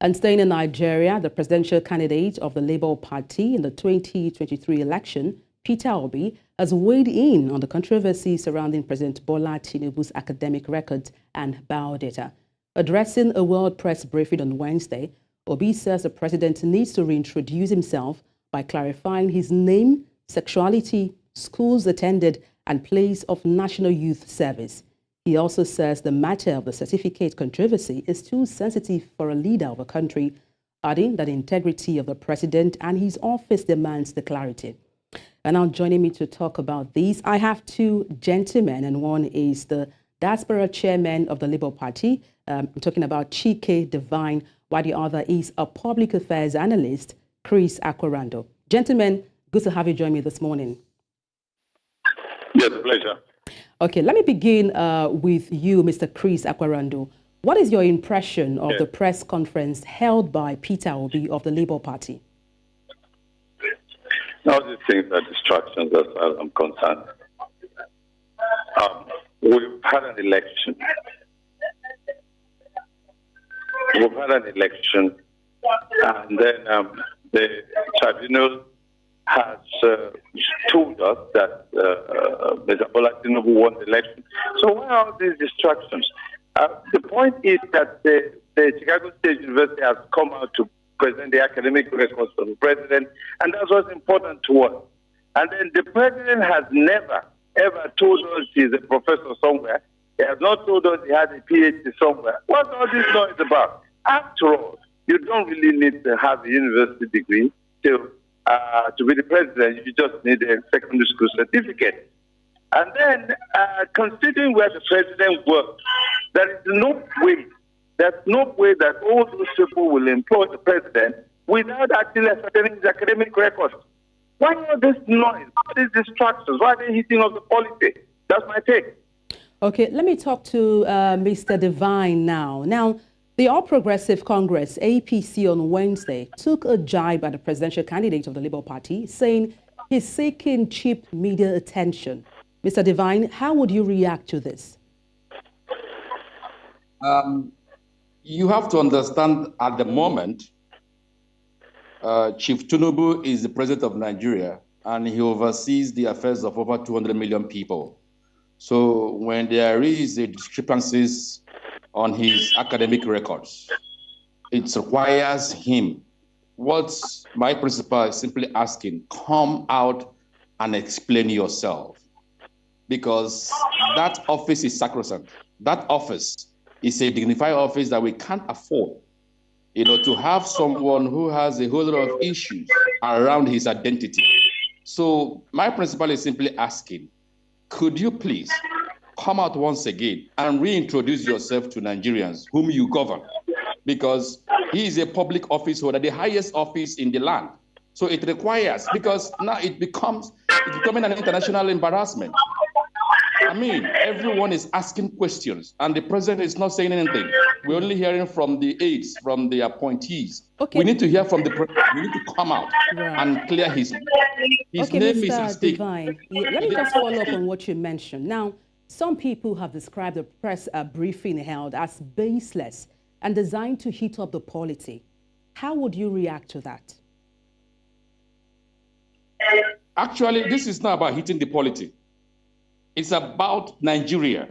And staying in Nigeria, the presidential candidate of the Labour Party in the 2023 election, Peter Obi, has weighed in on the controversy surrounding President Bola Tinubu's academic records and biodata. Addressing a World Press briefing on Wednesday, Obi says the president needs to reintroduce himself by clarifying his name, sexuality, schools attended, and place of national youth service. He also says the matter of the certificate controversy is too sensitive for a leader of a country, adding that the integrity of the president and his office demands the clarity. And now joining me to talk about this, I have two gentlemen, and one is the Diaspora chairman of the Labour Party. I'm talking about Chike Divine, while the other is a public affairs analyst, Chris Akwarandu. Gentlemen, good to have you join me this morning. Yes, pleasure. Okay, let me begin with you, Mr. Chris Akwarandu. What is your impression of the press conference held by Peter Obi of the Labour Party? All these things are distractions as far as I'm concerned. We've had an election. And then the tribunal has told us that Mr. Bola Tinubu won the election. So why are all these distractions? The point is that the Chicago State University has come out to present the academic records of the president, and that's what's important to us. And then the president has never, ever told us he's a professor somewhere. He has not told us he had a PhD somewhere. What's all this noise about? After all, you don't really need to have a university degree to be the president. You just need a secondary school certificate. And then, considering where the president works, there is no way that all those people will employ the president without actually ascertaining his academic records. Why all this noise? All these distractions? Why are they hitting up the policy? That's my take. Okay, let me talk to Mr. Divine now. Now, the All Progressive Congress, APC, on Wednesday took a jibe at the presidential candidate of the Labour Party, saying he's seeking cheap media attention. Mr. Divine, how would you react to this? You have to understand at the moment, Chief Tinubu is the president of Nigeria, and he oversees the affairs of over 200 million people. So when there is a discrepancies on his academic records, it requires him. What my principal is simply asking, come out and explain yourself. Because that office is sacrosanct. That office is a dignified office that we can't afford, to have someone who has a whole lot of issues around his identity. So my principal is simply asking, could you please come out once again and reintroduce yourself to Nigerians whom you govern? Because he is a public office holder, the highest office in the land. So it requires, because now it's becoming an international embarrassment. I mean, everyone is asking questions, and the president is not saying anything. We're only hearing from the aides, from the appointees. Okay. We need to hear from the president. We need to come out and clear his name is at stake. Divine, let me just follow up on what you mentioned. Now, some people have described the press briefing held as baseless and designed to heat up the polity. How would you react to that? Actually, this is not about heating the polity. It's about Nigeria.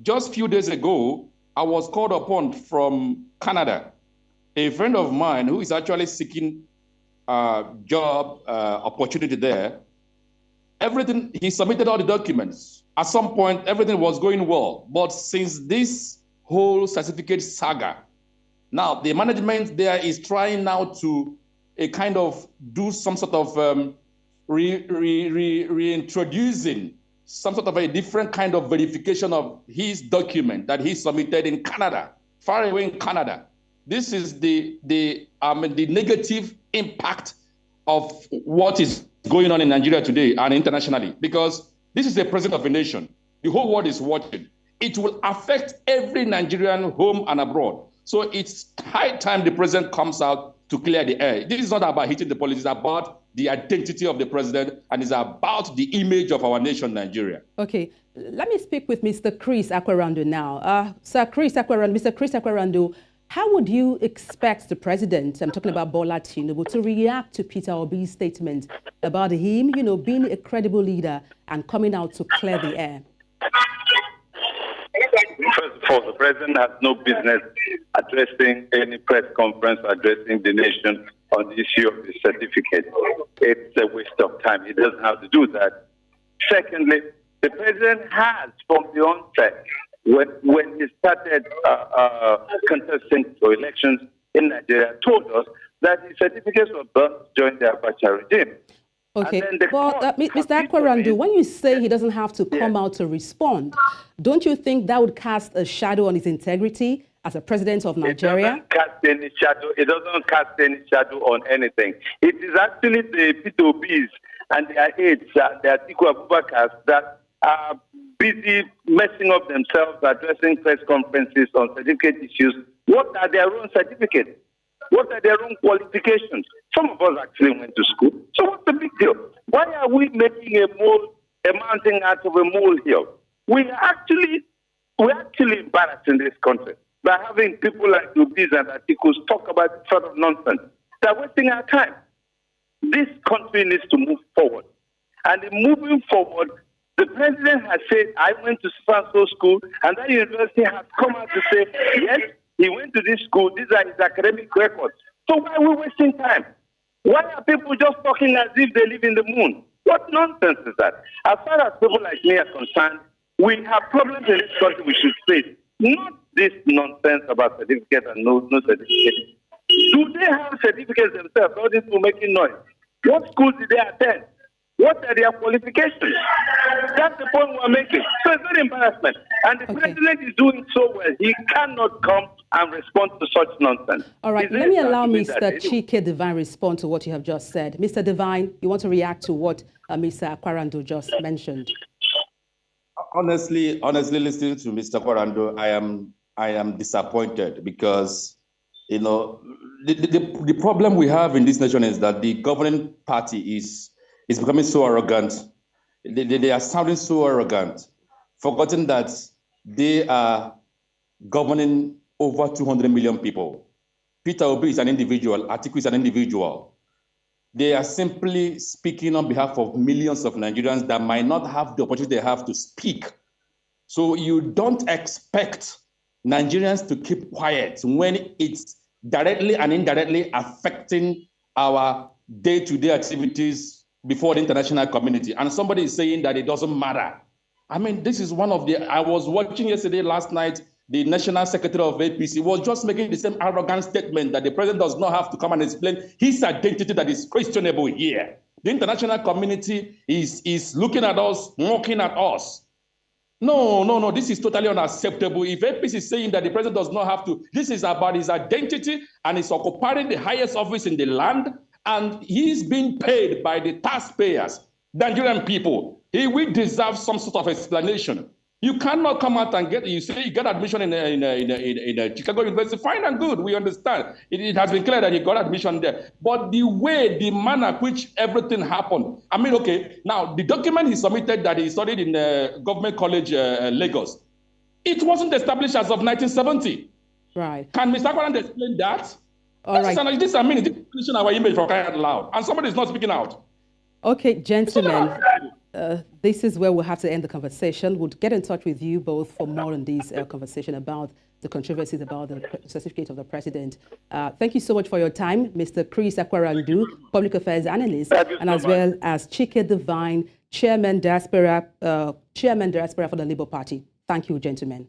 Just a few days ago, I was called upon from Canada, a friend of mine who is actually seeking a job opportunity there. He submitted all the documents. At some point, everything was going well. But since this whole certificate saga, now the management there is trying now to kind of do some sort of reintroducing some sort of a different kind of verification of his document that he submitted in Canada, far away in Canada. This is the negative impact of what is going on in Nigeria today and internationally, because this is the president of a nation. The whole world is watching. It will affect every Nigerian home and abroad. So it's high time the president comes out to clear the air. This is not about hitting the police, it's about the identity of the president, and it's about the image of our nation, Nigeria. Okay, let me speak with Mr. Chris Akwarandu now. Mr. Chris Akwarandu, How would you expect the president, I'm talking about Bola Tinubu, to react to Peter Obi's statement about him, being a credible leader and coming out to clear the air? First of all, the president has no business addressing any press conference, addressing the nation on the issue of the certificate. It's a waste of time. He doesn't have to do that. Secondly, the president has, from the onset, when he started contesting for elections in Nigeria, told us that the certificates were done during the Abuja regime. Okay, well, Mr. Akwarandu, when you say he doesn't have to come out to respond, don't you think that would cast a shadow on his integrity as a president of Nigeria? It doesn't cast any shadow on anything. It is actually the P2Bs and their aides, the Atiku Abubakars, that are busy messing up themselves, addressing press conferences on certificate issues. What are their own certificates? What are their own qualifications? Some of us actually went to school. So what's the big deal? Why are we making a mountain out of a molehill? We're actually embarrassed in this country by having people like Ubis and Atikus talk about this sort of nonsense. They're wasting our time. This country needs to move forward. And in moving forward, the president has said, I went to so school, and that university has come out to say, yes, he went to this school, these are his academic records. So why are we wasting time? Why are people just talking as if they live in the moon? What nonsense is that? As far as people like me are concerned, we have problems in this country we should face. Not this nonsense about certificate and no certificate. Do they have certificates themselves, all these people making noise? What schools did they attend? What are their qualifications? That's the point we're making. So it's an embarrassment. And the president is doing so well. He cannot come and respond to such nonsense. All right, let me allow Mr. Chike Divine respond to what you have just said. Mr. Divine, you want to react to what Mr. Akwarandu just mentioned? Honestly, listening to Mr. Akwarandu, I am disappointed because, the problem we have in this nation is that the governing party is becoming so arrogant. They are sounding so arrogant, forgetting that they are governing over 200 million people. Peter Obi is an individual, Atiku is an individual. They are simply speaking on behalf of millions of Nigerians that might not have the opportunity they have to speak. So you don't expect Nigerians to keep quiet when it's directly and indirectly affecting our day-to-day activities before the international community. And somebody is saying that it doesn't matter. I mean, this is one of I was watching last night, the National Secretary of APC was just making the same arrogant statement that the president does not have to come and explain his identity that is questionable here. The international community is looking at us, mocking at us. No, this is totally unacceptable. If APC is saying that the president does not have to, this is about his identity and he's occupying the highest office in the land, and he's being paid by the taxpayers, Nigerian people. He will deserve some sort of explanation. You cannot come out and you get admission in Chicago University, fine and good, we understand. It has been clear that you got admission there. But the manner which everything happened, I mean, okay, now the document he submitted that he studied in Government College, Lagos, it wasn't established as of 1970. Right. Can Mr. Akwarandu explain that? All right. This is our image for crying out loud, and somebody is not speaking out. Okay, gentlemen. This is where we'll have to end the conversation. We'll get in touch with you both for more on this conversation about the controversies about the certificate of the president. Thank you so much for your time, Mr. Chris Akwarandu, public affairs analyst, and as well as Chike Divine, Chairman Diaspora for the Labour Party. Thank you, gentlemen.